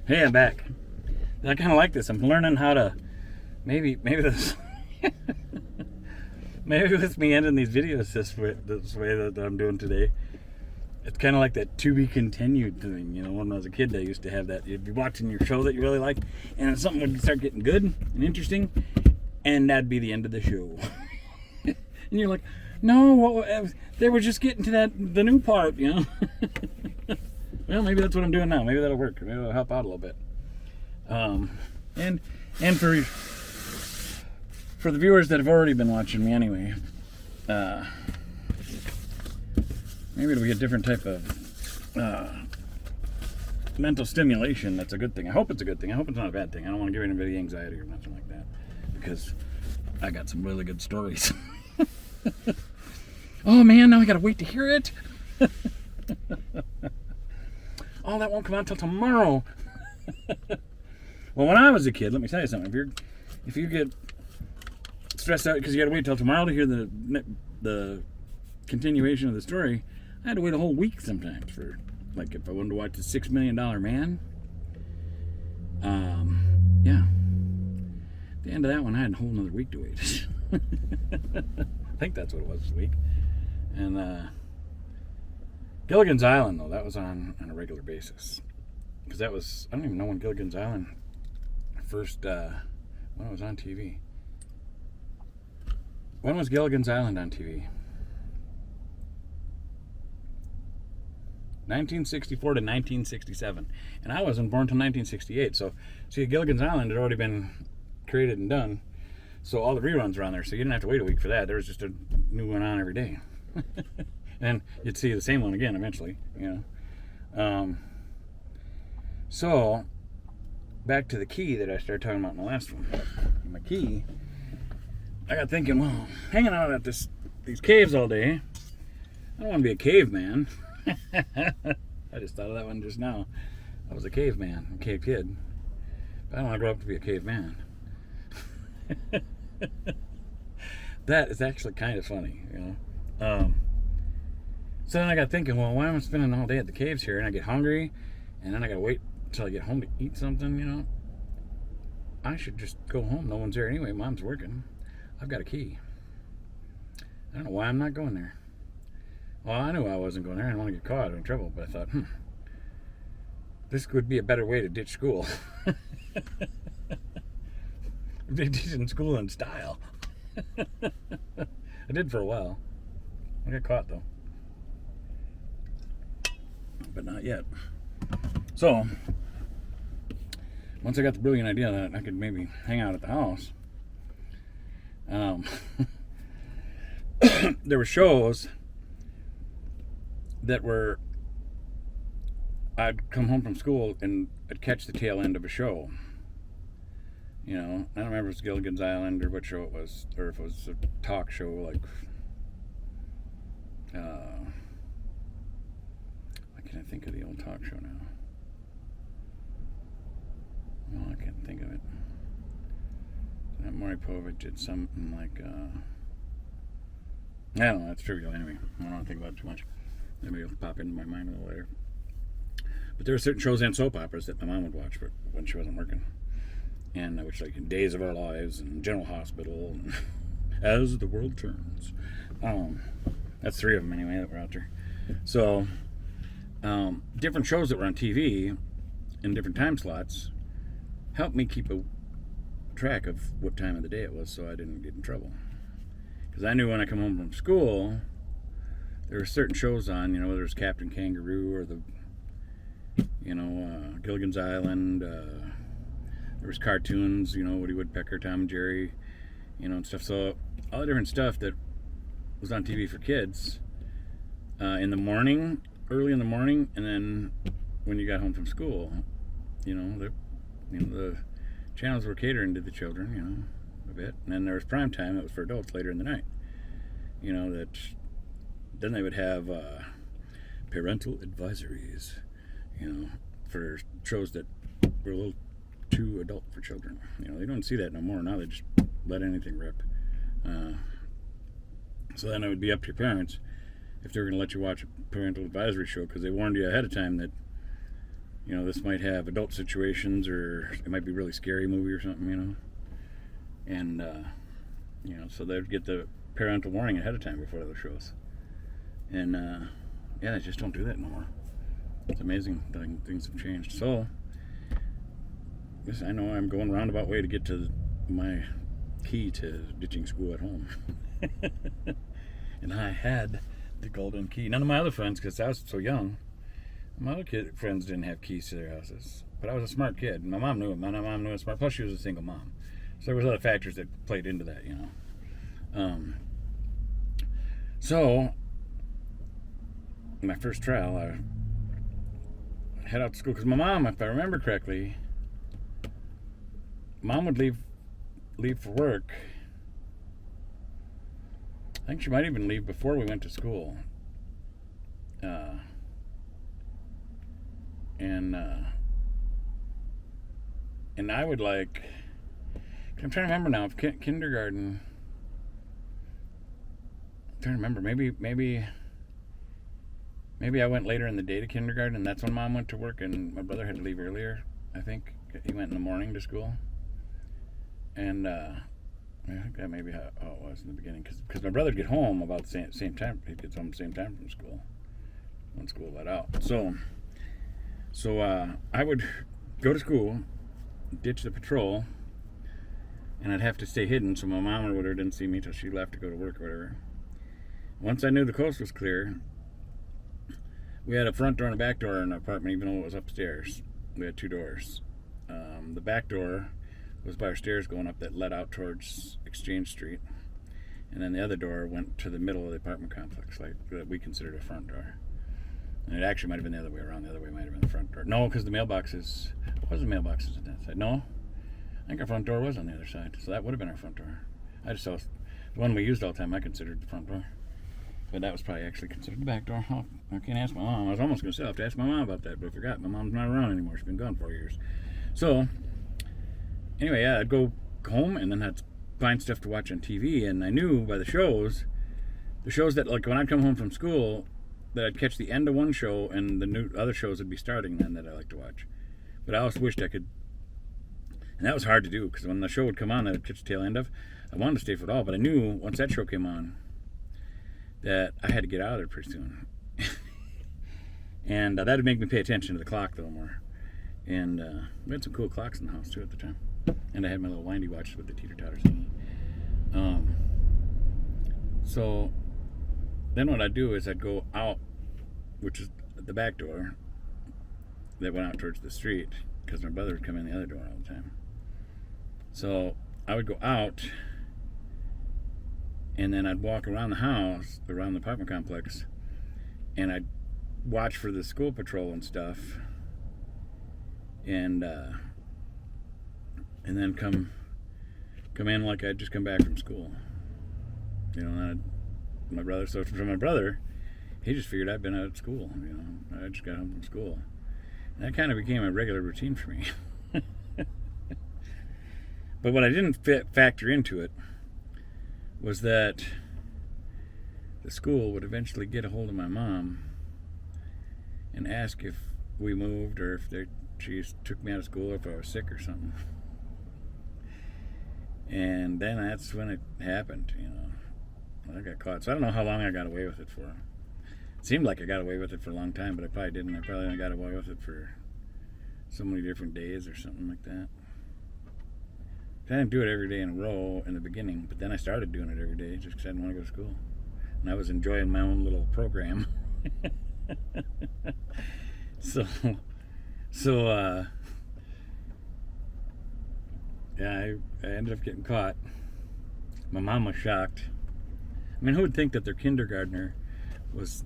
Hey, I'm back. I kind of like this. I'm learning how to maybe this maybe with me ending these videos this way that I'm doing today. It's kind of like that to be continued thing. You know, when I was a kid, I used to have that. You'd be watching your show that you really like, and something would start getting good and interesting, and that'd be the end of the show. And you're like, no, they were just getting to the new part, you know. Well, maybe that's what I'm doing now. Maybe that'll work. Maybe it'll help out a little bit. And for the viewers that have already been watching me anyway, maybe it'll be a different type of mental stimulation. That's a good thing. I hope it's a good thing. I hope it's not a bad thing. I don't want to give anybody anxiety or nothing like that, because I got some really good stories. Oh man, now I gotta wait to hear it. Oh, that won't come out till tomorrow. Well, when I was a kid, let me tell you something. If you get stressed out because you got to wait till tomorrow to hear the continuation of the story, I had to wait a whole week sometimes for, like, if I wanted to watch the $6 Million Man. Yeah. At the end of that one, I had a whole another week to wait. I think that's what it was this week. And Gilligan's Island, though, that was on a regular basis. Because that was, I don't even know when Gilligan's Island first, when it was on TV. When was Gilligan's Island on TV? 1964 to 1967. And I wasn't born until 1968. So, see, Gilligan's Island had already been created and done. So all the reruns were on there. So you didn't have to wait a week for that. There was just a new one on every day. And you'd see the same one again eventually, you know. So, back to the key that I started talking about in the last one. My key, I got thinking, well, hanging out at these caves all day, I don't want to be a caveman. I just thought of that one just now. I was a caveman, a cave kid. But I don't want to grow up to be a caveman. That is actually kind of funny, you know. So then I got thinking, well, why am I spending all day at the caves here, and I get hungry, and then I gotta wait until I get home to eat something, you know? I should just go home. No one's there anyway. Mom's working. I've got a key. I don't know why I'm not going there. Well, I knew I wasn't going there. I didn't want to get caught or in trouble, but I thought, this could be a better way to ditch school. Ditching school in style. I did for a while. I got caught, though. But not yet. So, once I got the brilliant idea that I could maybe hang out at the house, there were shows that were, I'd come home from school and I'd catch the tail end of a show. You know, I don't remember if it was Gilligan's Island or what show it was, or if it was a talk show like, why can't I think of the old talk show now? Well, I can't think of it. Maury Povich did something like, I don't know, that's trivial anyway. I don't want to think about it too much. Maybe it'll pop into my mind a little later. But there were certain shows and soap operas that my mom would watch when she wasn't working. And which, like, in Days of Our Lives and General Hospital and As the World Turns. That's 3 of them anyway that were out there. So, different shows that were on TV in different time slots helped me keep a track of what time of the day it was, so I didn't get in trouble. Because I knew when I come home from school, there were certain shows on, you know, whether it was Captain Kangaroo or the, you know, Gilligan's Island. There was cartoons, you know, Woody Woodpecker, Tom and Jerry, you know, and stuff. So all the different stuff that was on TV for kids in the morning, early in the morning, and then when you got home from school, you know, the channels were catering to the children, you know, a bit. And then there was prime time that was for adults later in the night. You know, that then they would have parental advisories, you know, for shows that were a little too adult for children. You know, they don't see that no more. Now they just let anything rip. So then it would be up to your parents if they were going to let you watch a parental advisory show, because they warned you ahead of time that, this might have adult situations, or it might be a really scary movie or something, and so they'd get the parental warning ahead of time before those shows, and they just don't do that no more. It's amazing. Things have changed. So I know I'm going a roundabout way to get to my key to ditching school at home. And I had the golden key. None of my other friends, because I was so young, my other friends didn't have keys to their houses. But I was a smart kid. My mom knew it. My mom knew it smart. Plus, she was a single mom. So there was other factors that played into that, So, my first trial, I head out to school. Because my mom, if I remember correctly, Mom would leave for work. I think she might even leave before we went to school. And I would I'm trying to remember now, if kindergarten, I'm trying to remember, maybe I went later in the day to kindergarten, and that's when Mom went to work, and my brother had to leave earlier. I think he went in the morning to school. And I think that may be how it was in the beginning, because my brother'd get home about the same time. He'd get home the same time from school when school let out. So I would go to school, ditch the patrol, and I'd have to stay hidden so my mom or whatever didn't see me till she left to go to work or whatever. Once I knew the coast was clear, we had a front door and a back door in our apartment, even though it was upstairs. We had 2 doors. The back door was by our stairs going up that led out towards Exchange Street, and then the other door went to the middle of the apartment complex, like that we considered a front door. And it actually might have been the other way around. The other way might have been the front door. No, because the mailboxes on that side. No, I think our front door was on the other side, so that would have been our front door. I just saw the one we used all the time. I considered the front door, but that was probably actually considered the back door. Oh, I can't ask my mom. I was almost going to say I have to ask my mom about that, but I forgot. My mom's not around anymore. She's been gone 4 years. So anyway, I'd go home and then I'd find stuff to watch on TV, and I knew by the shows that, like, when I'd come home from school, that I'd catch the end of one show and the new other shows would be starting then that I like to watch. But I always wished I could, and that was hard to do, because when the show would come on that I'd catch the tail end of, I wanted to stay for it all, but I knew once that show came on that I had to get out of there pretty soon. And that would make me pay attention to the clock a little more. And we had some cool clocks in the house too at the time. And I had my little windy watches with the teeter-totter thingy. So then what I'd do is I'd go out, which is the back door that went out towards the street, because my brother would come in the other door all the time. So I would go out, and then I'd walk around the house, around the apartment complex, and I'd watch for the school patrol and stuff, and then come in like I'd just come back from school. And my brother, so for my brother, he just figured I'd been out of school. I just got home from school. And that kind of became a regular routine for me. But what I didn't factor into it was that the school would eventually get a hold of my mom and ask if we moved, or if she took me out of school, or if I was sick or something. And then that's when it happened, I got caught. So I don't know how long I got away with it for. It seemed like I got away with it for a long time, but I probably didn't. I probably only got away with it for so many different days or something like that. I didn't do it every day in a row in the beginning, but then I started doing it every day just because I didn't want to go to school. And I was enjoying my own little program. So I ended up getting caught. My mom was shocked. I mean, who would think that their kindergartner was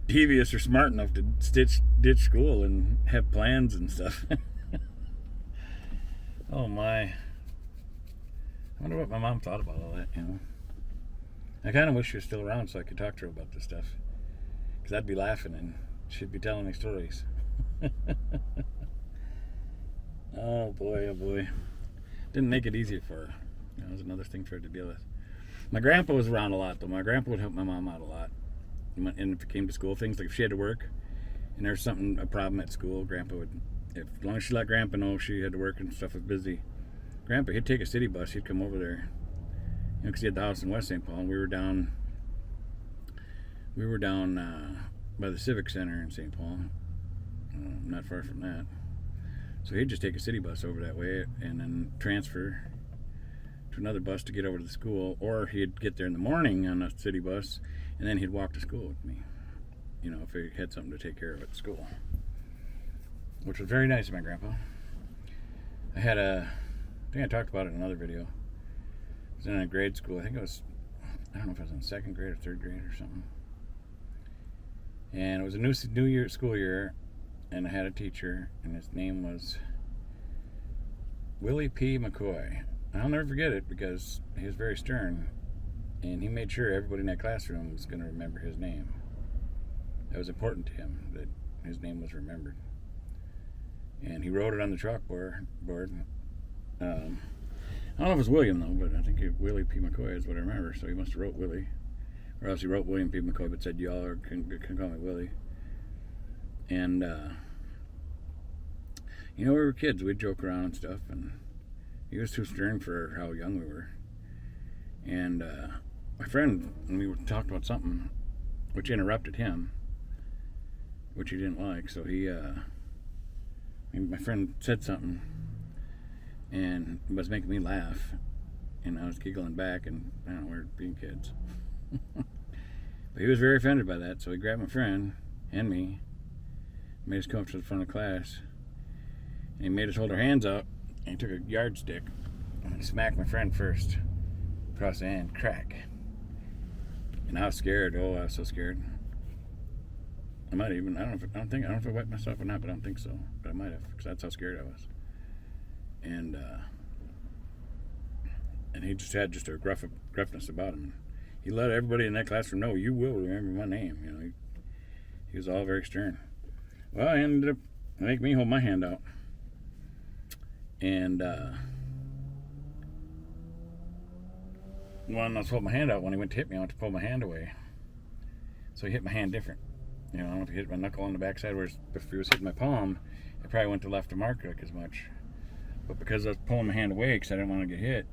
devious or smart enough to ditch school and have plans and stuff? Oh my. I wonder what my mom thought about all that, I kind of wish she was still around so I could talk to her about this stuff. Because I'd be laughing and she'd be telling me stories. Oh boy. Didn't make it easier for her. That was another thing for her to deal with. My grandpa was around a lot, though. My grandpa would help my mom out a lot. And if it came to school things, like if she had to work and there's a problem at school, Grandpa would, as long as she let Grandpa know she had to work and stuff was busy, Grandpa, he'd take a city bus, he'd come over there, because he had the house in West St. Paul, and we were down by the Civic Center in St. Paul, not far from that. So he'd just take a city bus over that way and then transfer to another bus to get over to the school, or he'd get there in the morning on a city bus, and then he'd walk to school with me, if he had something to take care of at school, which was very nice of my grandpa. I think I talked about it in another video. I was in a grade school. I think I don't know if I was in second grade or third grade or something. And it was a new school year, and I had a teacher, and his name was Willie P. McCoy. I'll never forget it because he was very stern, and he made sure everybody in that classroom was going to remember his name. That was important to him, that his name was remembered. And he wrote it on the chalkboard. I don't know if it was William, though, but I think Willie P. McCoy is what I remember, so he must have wrote Willie. Or else he wrote William P. McCoy but said, y'all can call me Willie. And, we were kids. We'd joke around and stuff, and he was too stern for how young we were. And my friend, and we talked about something which interrupted him, which he didn't like, so my friend said something, and it was making me laugh, and I was giggling back, and I don't know, we're being kids. But he was very offended by that, so he grabbed my friend and me, made us come up to the front of the class, and he made us hold our hands up, and he took a yardstick and he smacked my friend first across the hand, crack. And I was scared. I was so scared. I might even, I don't know if I wiped myself or not, but I don't think so. But I might have, because that's how scared I was. And he just had a gruffness about him. He let everybody in that classroom know, you will remember my name. He was all very stern. Well, he ended up making me hold my hand out. And when I was holding my hand out, when he went to hit me, I went to pull my hand away. So he hit my hand different. I don't know if he hit my knuckle on the backside, whereas if he was hitting my palm, it probably went to left to mark as much. But because I was pulling my hand away because I didn't want to get hit,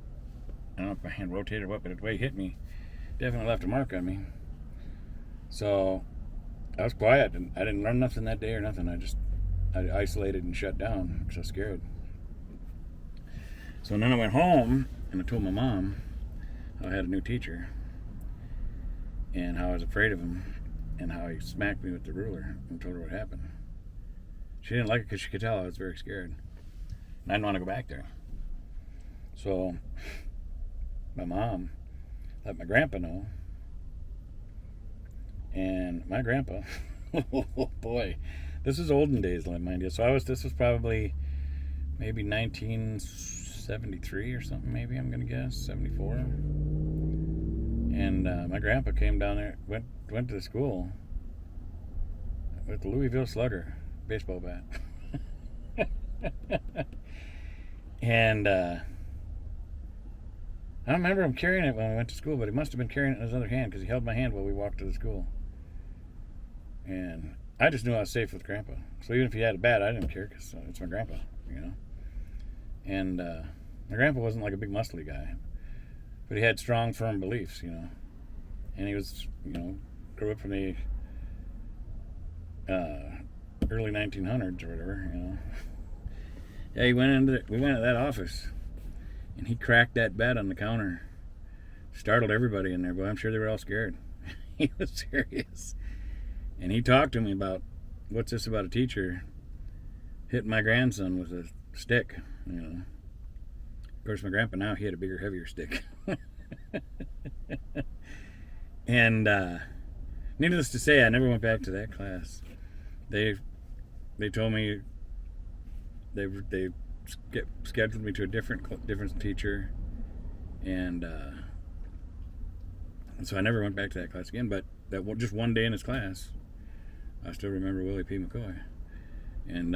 I don't know if my hand rotated or what, but the way he hit me definitely left a mark on me. So I was quiet, and I didn't learn nothing that day or nothing. I isolated and shut down because I was scared. So then I went home and I told my mom how I had a new teacher and how I was afraid of him and how he smacked me with the ruler, and told her what happened. She didn't like it because she could tell I was very scared, and I didn't want to go back there. So my mom let my grandpa know, and my grandpa, oh boy, this is olden days, mind you. So this was probably maybe 1973 or something, maybe, I'm gonna guess 74. And my grandpa came down there, went to the school with the Louisville Slugger baseball bat. And I don't remember him carrying it when we went to school, but he must have been carrying it in his other hand because he held my hand while we walked to the school. And I just knew I was safe with Grandpa. So even if he had a bat, I didn't care because it's my grandpa, And my grandpa wasn't like a big muscly guy, but he had strong, firm beliefs, And he was, grew up from the early 1900s or whatever, Yeah, we went into that office, and he cracked that bat on the counter. Startled everybody in there, but I'm sure they were all scared. He was serious. And he talked to me about, what's this about a teacher hitting my grandson with a stick, Of course, my grandpa now, he had a bigger, heavier stick. And needless to say, I never went back to that class. They told me they scheduled me to a different teacher, and so I never went back to that class again. But just one day in his class, I still remember Willie P. McCoy, and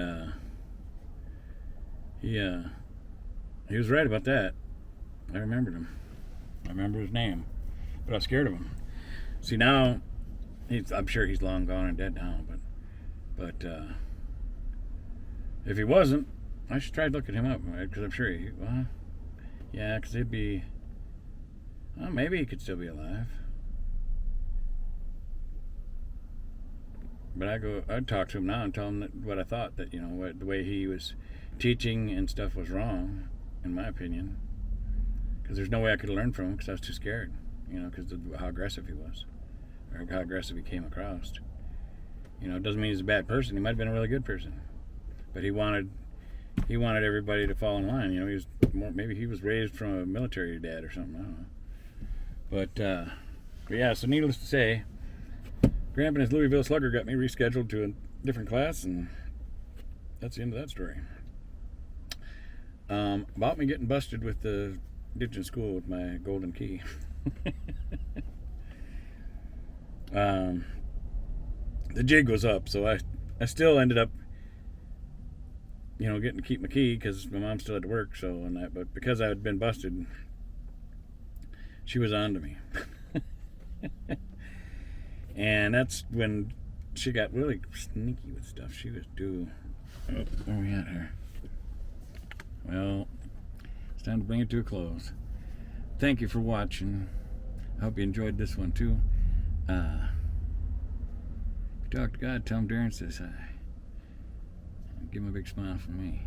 he was right about that. I remembered him. I remember his name, but I was scared of him. See, now I'm sure he's long gone and dead now, but But if he wasn't, I should try to look at him up, because I'm sure he, well, yeah, because he'd be, well, maybe he could still be alive. But I'd talk to him now and tell him what I thought, that, the way he was teaching and stuff was wrong, in my opinion. Because there's no way I could learn from him because I was too scared, because of how aggressive he was, or how aggressive he came across. It doesn't mean he's a bad person. He might have been a really good person, but he wanted everybody to fall in line. He was maybe he was raised from a military dad or something. I don't know. But yeah. So needless to say, Grandpa and his Louisville Slugger got me rescheduled to a different class, and that's the end of that story. About me getting busted with the ditching school with my golden key. The jig was up, so I still ended up, getting to keep my key because my mom still had to work. But because I had been busted, she was on to me. And that's when she got really sneaky with stuff. She was where are we at here? Well, it's time to bring it to a close. Thank you for watching. I hope you enjoyed this one too. If you talk to God, tell him Darren says hi. Give him a big smile from me.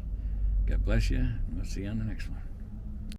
God bless you, and we'll see you on the next one.